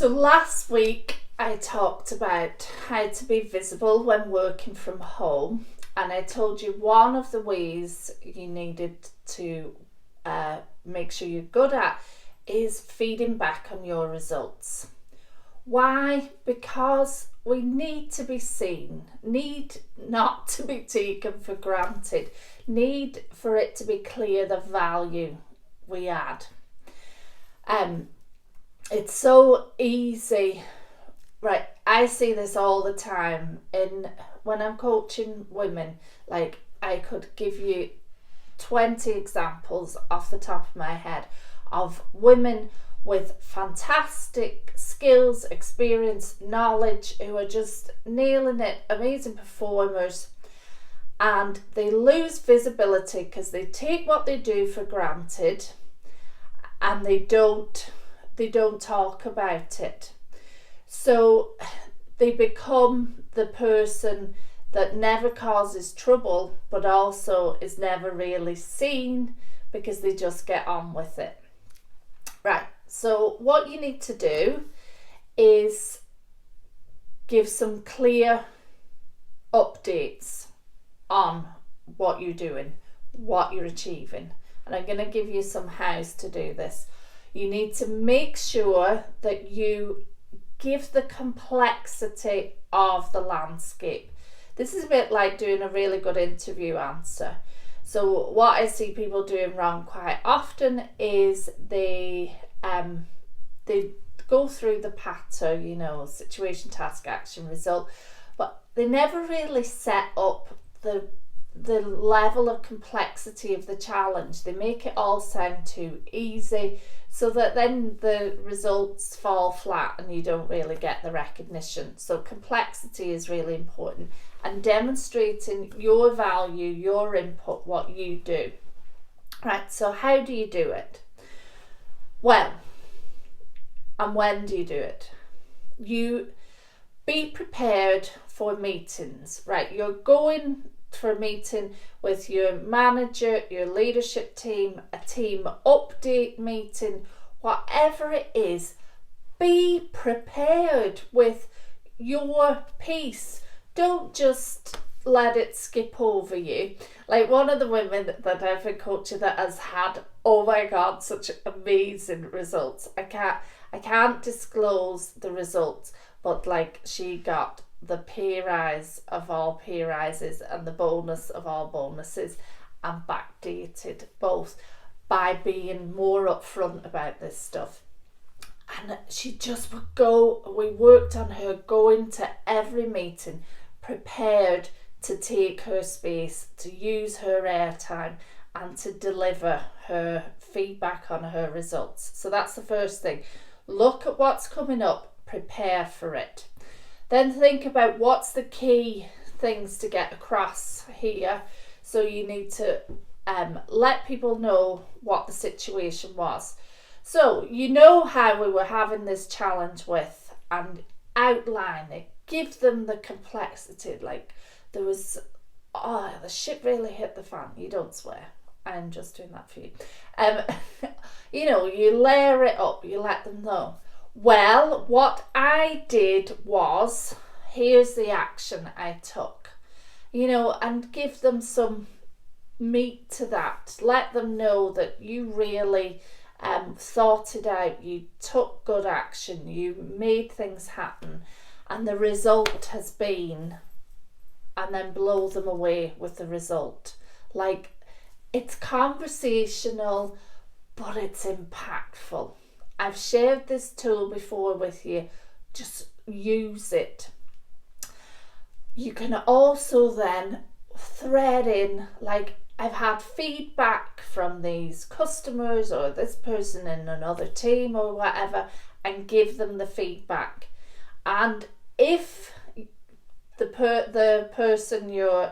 So last week I talked about how to be visible when working from home, and I told you one of the ways you needed to make sure you're good at is feeding back on your results. Why? Because we need to be seen, need not to be taken for granted, need for it to be clear the value we add. It's so easy, right? I see this all the time when I'm coaching women. Like, I could give you 20 examples off the top of my head of women with fantastic skills, experience, knowledge, who are just nailing it, amazing performers, and they lose visibility because they take what they do for granted and they don't talk about it. So they become the person that never causes trouble, but also is never really seen because they just get on with it. Right, so what you need to do is give some clear updates on what you're doing, what you're achieving. And I'm going to give you some hows to do this. You need to make sure that you give the complexity of the landscape. This is a bit like doing a really good interview answer. So what I see people doing wrong quite often is they go through the pattern, situation, task, action, result, but they never really set up the level of complexity of the challenge. They make it all sound too easy, so that then the results fall flat and you don't really get the recognition. So complexity is really important, and demonstrating your value, your input, what you do. Right, so how do you do it? Well, and when do you do it? You be prepared for meetings, right? You're going for a meeting with your manager, your leadership team, a team update meeting, whatever it is, be prepared with your piece. Don't just let it skip over you. Like one of the women that I've been coaching that has had, oh my God, such amazing results. I can't disclose the results, but like she got the pay rise of all pay rises and the bonus of all bonuses, and backdated both by being more upfront about this stuff. And she just would go, we worked on her going to every meeting prepared to take her space, to use her airtime, and to deliver her feedback on her results. So that's the first thing. Look at what's coming up, prepare for it. Then think about what's the key things to get across here. So you need to let people know what the situation was. So you know how we were having this challenge with, and outline it. Give them the complexity. Like there was, the shit really hit the fan. You don't swear. I'm just doing that for you. You layer it up. You let them know. Well, what I did was, here's the action I took, and give them some meat to that. Let them know that you really thought it out, you took good action, you made things happen, and the result has been, and then blow them away with the result. Like, it's conversational, but it's impactful. I've shared this tool before with you. Just use it. You can also then thread in, like, I've had feedback from these customers or this person in another team or whatever, and give them the feedback. And if the person you're,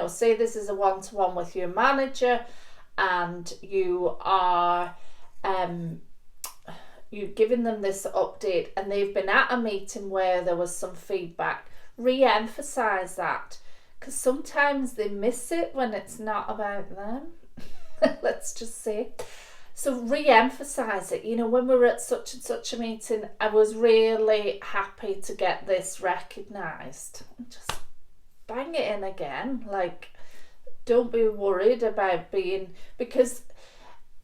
say this is a one-to-one with your manager, and you are you're giving them this update, and they've been at a meeting where there was some feedback, re-emphasize that, because sometimes they miss it when it's not about them. Let's just say. So re-emphasize it. You know, when we were at such and such a meeting, I was really happy to get this recognised. Just bang it in again. Like, don't be worried about being, because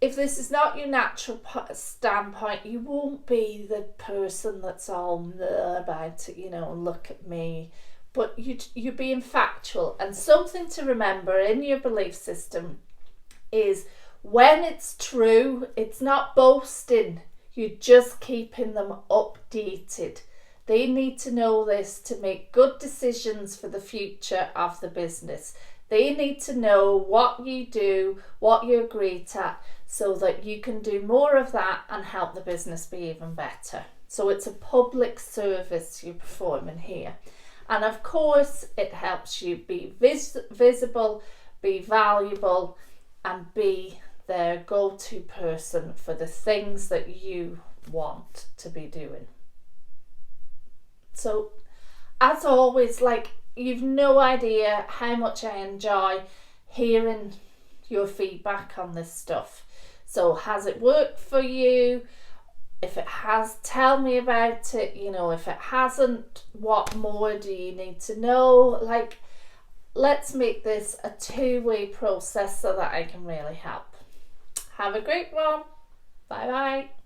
if this is not your natural standpoint, you won't be the person that's all about it, you know, look at me. But you're being factual. And something to remember in your belief system is when it's true, it's not boasting. You're just keeping them updated. They need to know this to make good decisions for the future of the business. They need to know what you do, what you're great at, so that you can do more of that and help the business be even better. So it's a public service you're performing here. And of course, it helps you be visible, be valuable, and be their go-to person for the things that you want to be doing. So, as always, like, you've no idea how much I enjoy hearing your feedback on this stuff. So has it worked for you? If it has, tell me about it. You know, if it hasn't, what more do you need to know? Like, let's make this a two-way process so that I can really help. Have a great one. Bye bye.